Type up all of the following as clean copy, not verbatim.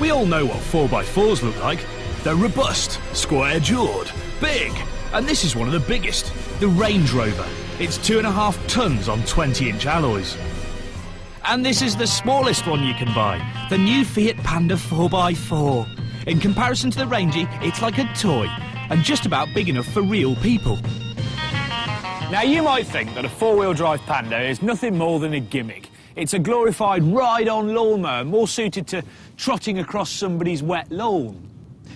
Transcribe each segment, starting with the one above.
We all know what 4x4s look like. They're robust, square-jawed, big, and this is one of the biggest, the Range Rover. It's 2.5 tons on 20-inch alloys. And this is the smallest one you can buy, the new Fiat Panda 4x4. In comparison to the Rangy, it's like a toy, and just about big enough for real people. Now you might think that a four-wheel drive Panda is nothing more than a gimmick. It's a glorified ride-on lawnmower, more suited to trotting across somebody's wet lawn.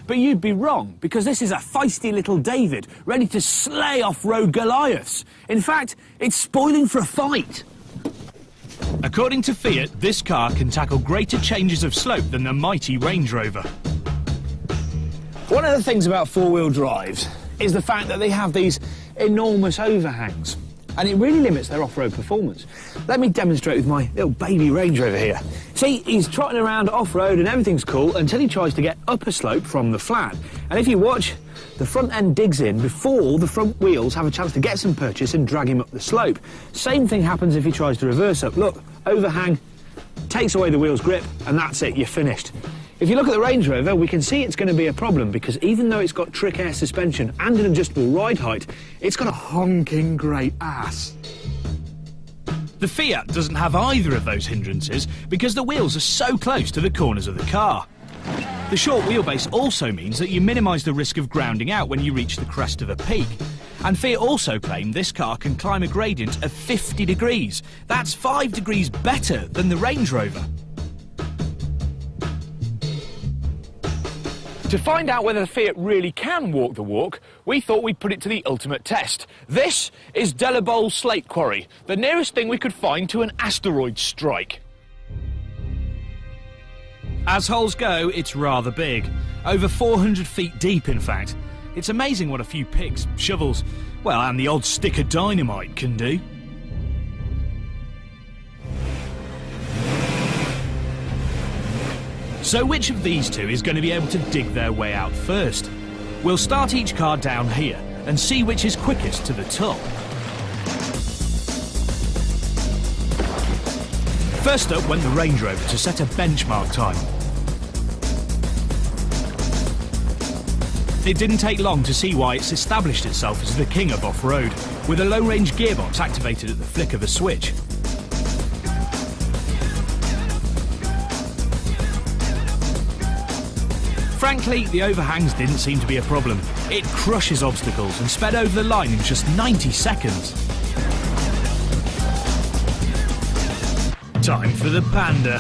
But you'd be wrong, because this is a feisty little David, ready to slay off-road Goliaths. In fact, it's spoiling for a fight. According to Fiat, this car can tackle greater changes of slope than the mighty Range Rover. One of the things about four-wheel drives is the fact that they have these enormous overhangs, and it really limits their off-road performance. Let me demonstrate with my little baby Range Rover here. See, he's trotting around off-road and everything's cool until he tries to get up a slope from the flat. And if you watch, the front end digs in before the front wheels have a chance to get some purchase and drag him up the slope. Same thing happens if he tries to reverse up. Look, overhang, takes away the wheel's grip, and that's it, you're finished. If you look at the Range Rover, we can see it's going to be a problem, because even though it's got trick air suspension and an adjustable ride height, it's got a honking great ass. The Fiat doesn't have either of those hindrances because the wheels are so close to the corners of the car. The short wheelbase also means that you minimise the risk of grounding out when you reach the crest of a peak. And Fiat also claim this car can climb a gradient of 50 degrees. That's 5 degrees better than the Range Rover. To find out whether the Fiat really can walk the walk, we thought we'd put it to the ultimate test. This is Delabole Slate Quarry, the nearest thing we could find to an asteroid strike. As holes go, it's rather big. Over 400 feet deep, in fact. It's amazing what a few picks, shovels, well, and the odd stick of dynamite can do. So which of these two is going to be able to dig their way out first? We'll start each car down here and see which is quickest to the top. First up went the Range Rover to set a benchmark time. It didn't take long to see why it's established itself as the king of off-road, with a low-range gearbox activated at the flick of a switch. Frankly, the overhangs didn't seem to be a problem. It crushes obstacles and sped over the line in just 90 seconds. Time for the Panda.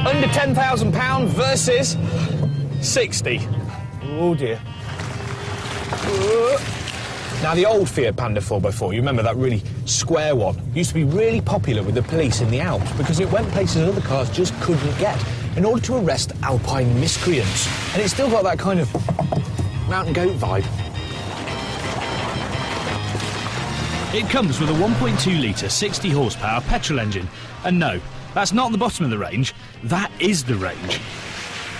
Under £10,000 versus 60. Oh dear. Now the old Fiat Panda 4x4, you remember that really square one, used to be really popular with the police in the Alps because it went places other cars just couldn't get in order to arrest alpine miscreants. And it's still got that kind of mountain goat vibe. It comes with a 1.2-litre 60 horsepower petrol engine. And no, that's not the bottom of the range, that is the range.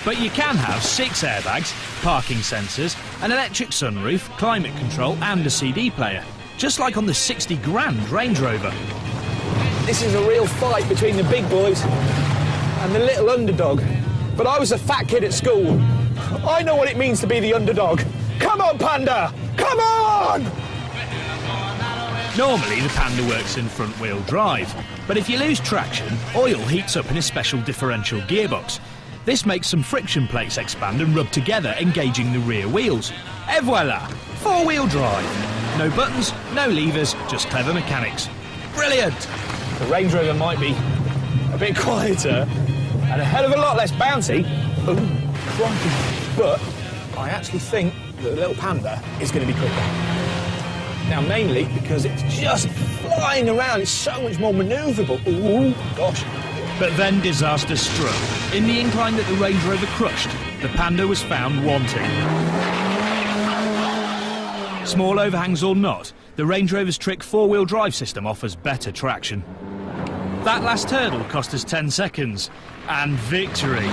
But you can have 6 airbags, parking sensors, an electric sunroof, climate control and a CD player, just like on the 60 grand Range Rover. This is a real fight between the big boys and the little underdog. But I was a fat kid at school. I know what it means to be the underdog. Come on, Panda! Come on! Normally the Panda works in front-wheel drive, but if you lose traction, oil heats up in a special differential gearbox. This makes some friction plates expand and rub together, engaging the rear wheels. Et voila! 4-wheel drive. No buttons, no levers, just clever mechanics. Brilliant! The Range Rover might be a bit quieter and a hell of a lot less bouncy. But I actually think that the little Panda is going to be quicker. Now, mainly because it's just flying around. It's so much more manoeuvrable. Ooh, gosh. But then disaster struck. In the incline that the Range Rover crushed, the Panda was found wanting. Small overhangs or not, the Range Rover's trick 4-wheel drive system offers better traction. That last hurdle cost us 10 seconds. And victory.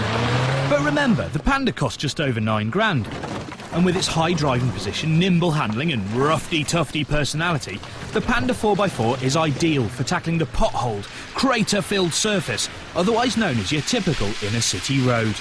But remember, the Panda cost just over 9 grand. And with its high driving position, nimble handling and roughy-tufty personality, The Panda 4x4 is ideal for tackling the potholed, crater-filled surface, otherwise known as your typical inner city road.